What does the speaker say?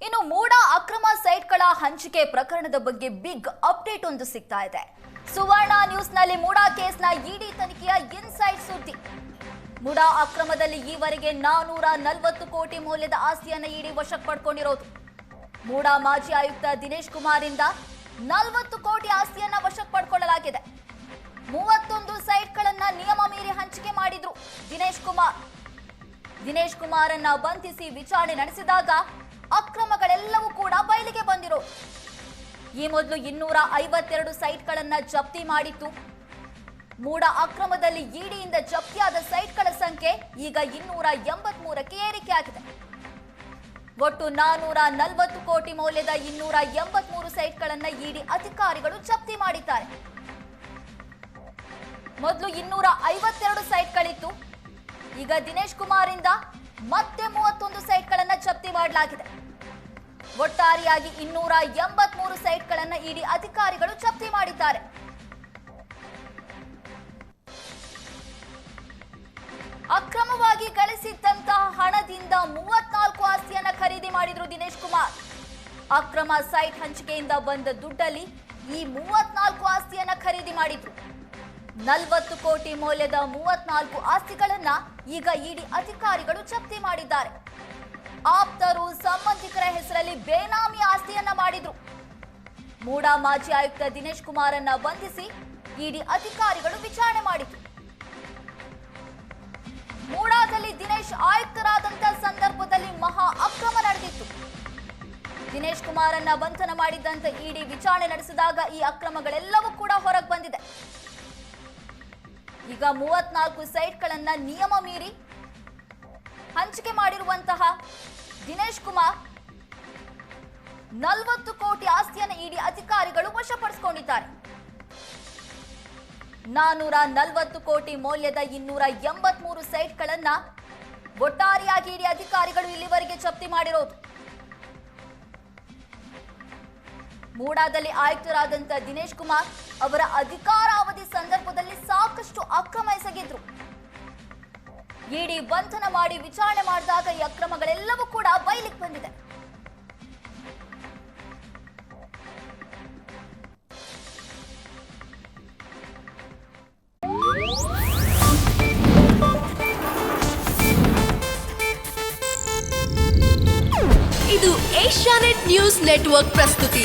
ಇನ್ನು ಮೂಡಾ ಅಕ್ರಮ ಸೈಟ್ಗಳ ಹಂಚಿಕೆ ಪ್ರಕರಣದ ಬಗ್ಗೆ ಬಿಗ್ ಅಪ್ಡೇಟ್ ಒಂದು ಸಿಗ್ತಾ ಇದೆ. ಸುವರ್ಣ ನ್ಯೂಸ್ನಲ್ಲಿ ಮೂಡಾ ಕೇಸ್ನ ಇಡಿ ತನಿಖೆಯ ಇನ್ಸೈಡ್ ಸುದ್ದಿ. ಮೂಡಾ ಅಕ್ರಮದಲ್ಲಿ ಈವರೆಗೆ 440 ಕೋಟಿ ಮೌಲ್ಯದ ಆಸ್ತಿಯನ್ನು ಇಡಿ ವಶಕ್ಕೆ ಪಡ್ಕೊಂಡಿರೋದು. ಮೂಡಾ ಮಾಜಿ ಆಯುಕ್ತ ದಿನೇಶ್ ಕುಮಾರ್ ಇಂದ 40 ಕೋಟಿ ಆಸ್ತಿಯನ್ನು ವಶಕ್ಕೆ ಪಡ್ಕೊಳ್ಳಲಾಗಿದೆ. 31 ಸೈಟ್ಗಳನ್ನ ನಿಯಮ ಮೀರಿ ಹಂಚಿಕೆ ಮಾಡಿದ್ರು ದಿನೇಶ್ ಕುಮಾರ್ ಅನ್ನ ಬಂಧಿಸಿ ವಿಚಾರಣೆ ನಡೆಸಿದಾಗ ಅಕ್ರಮಗಳೆಲ್ಲವೂ ಕೂಡ ಬಯಲಿಗೆ ಬಂದಿರೋ. ಈ ಮೊದಲು 252 ಸೈಟ್ಗಳನ್ನ ಜಪ್ತಿ ಮಾಡಿತ್ತು. ಮೂಡಾ ಅಕ್ರಮದಲ್ಲಿ ಇಡಿಯಿಂದ ಜಪ್ತಿಯಾದ ಸೈಟ್ಗಳ ಸಂಖ್ಯೆ ಈಗ 283ಕ್ಕೆ ಏರಿಕೆಯಾಗಿದೆ. ಒಟ್ಟು 440 ಕೋಟಿ ಮೌಲ್ಯದ 283 ಸೈಟ್ಗಳನ್ನ ಇಡಿ ಅಧಿಕಾರಿಗಳು ಜಪ್ತಿ ಮಾಡಿದ್ದಾರೆ. ಮೊದಲು 252 ಸೈಟ್ಗಳಿತ್ತು. ಈಗ ದಿನೇಶ್ ಕುಮಾರ್ ಇಂದ ಮತ್ತೆ 31 ಸೈಟ್ಗಳನ್ನ ಜಪ್ತಿ ಮಾಡಲಾಗಿದೆ. ಒಟ್ಟಾರೆಯಾಗಿ 283 ಸೈಟ್ಗಳನ್ನ ಇಡಿ ಅಧಿಕಾರಿಗಳು ಜಪ್ತಿ ಮಾಡಿದ್ದಾರೆ. ಅಕ್ರಮವಾಗಿ ಗಳಿಸಿದ್ದಂತಹ ಹಣದಿಂದ 34 ಆಸ್ತಿಯನ್ನ ಖರೀದಿ ಮಾಡಿದ್ರು ದಿನೇಶ್ ಕುಮಾರ್. ಅಕ್ರಮ ಸೈಟ್ ಹಂಚಿಕೆಯಿಂದ ಬಂದ ದುಡ್ಡಲ್ಲಿ ಈ 34 ಆಸ್ತಿಯನ್ನ ಖರೀದಿ ಮಾಡಿದ್ರು. 40 ಕೋಟಿ ಮೌಲ್ಯದ 34 ಆಸ್ತಿಗಳನ್ನ ಈಗ ಇಡಿ ಅಧಿಕಾರಿಗಳು ಜಪ್ತಿ ಮಾಡಿದ್ದಾರೆ. ಆಪ್ತರು ಸಂಬಂಧಿಕರ ಹೆಸರಲ್ಲಿ ಬೇನಾಮಿ ಆಸ್ತಿಯನ್ನ ಮಾಡಿದ್ರು. ಮೂಡಾ ಮಾಜಿ ಆಯುಕ್ತ ದಿನೇಶ್ ಕುಮಾರ್ ಅನ್ನ ಬಂಧಿಸಿ ಇಡಿ ಅಧಿಕಾರಿಗಳು ವಿಚಾರಣೆ ಮಾಡಿದ್ರು. ಮೂಡಾದಲ್ಲಿ ದಿನೇಶ್ ಆಯುಕ್ತರಾದಂತಹ ಸಂದರ್ಭದಲ್ಲಿ ಮಹಾ ಅಕ್ರಮ ನಡೆದಿತ್ತು. ದಿನೇಶ್ ಕುಮಾರ್ ಅನ್ನ ಬಂಧನ ಮಾಡಿದಂತೆ ಇಡಿ ವಿಚಾರಣೆ ನಡೆಸಿದಾಗ ಈ ಅಕ್ರಮಗಳೆಲ್ಲವೂ ಕೂಡ ಹೊರಗೆ ಬಂದಿದೆ. ಈಗ 34 ಸೈಟ್ಗಳನ್ನ ನಿಯಮ ಮೀರಿ ಹಂಚಿಕೆ ಮಾಡಿರುವಂತಹ ದಿನೇಶ್ ಕುಮಾರ್ 40 ಕೋಟಿ ಆಸ್ತಿಯನ್ನು ಇಡಿ ಅಧಿಕಾರಿಗಳು ವಶಪಡಿಸಿಕೊಂಡಿದ್ದಾರೆ. 440 ಕೋಟಿ ಮೌಲ್ಯದ 283 ಸೈಟ್ಗಳನ್ನ ಒಟ್ಟಾರೆಯಾಗಿ ಇಡಿ ಅಧಿಕಾರಿಗಳು ಇಲ್ಲಿವರೆಗೆ ಜಪ್ತಿ ಮಾಡಿರೋದು. ಮೂಡಾದಲ್ಲಿ ಆಯುಕ್ತರಾದಂತಹ ದಿನೇಶ್ ಕುಮಾರ್ ಅವರ ಅಧಿಕಾರಾವಧಿ ಸಂದರ್ಭದಲ್ಲಿ ಸಾಕಷ್ಟು ಅಕ್ರಮ ಎಸಗಿದ್ರು. ಇಡಿ ಬಂಧನ ಮಾಡಿ ವಿಚಾರಣೆ ಮಾಡಿದಾಗ ಈ ಅಕ್ರಮಗಳೆಲ್ಲವೂ ಕೂಡ ಬಯಲಿಗೆ ಬಂದಿದೆ. ಇದು ಏಷ್ಯಾನೆಟ್ ನ್ಯೂಸ್ ನೆಟ್ವರ್ಕ್ ಪ್ರಸ್ತುತಿ.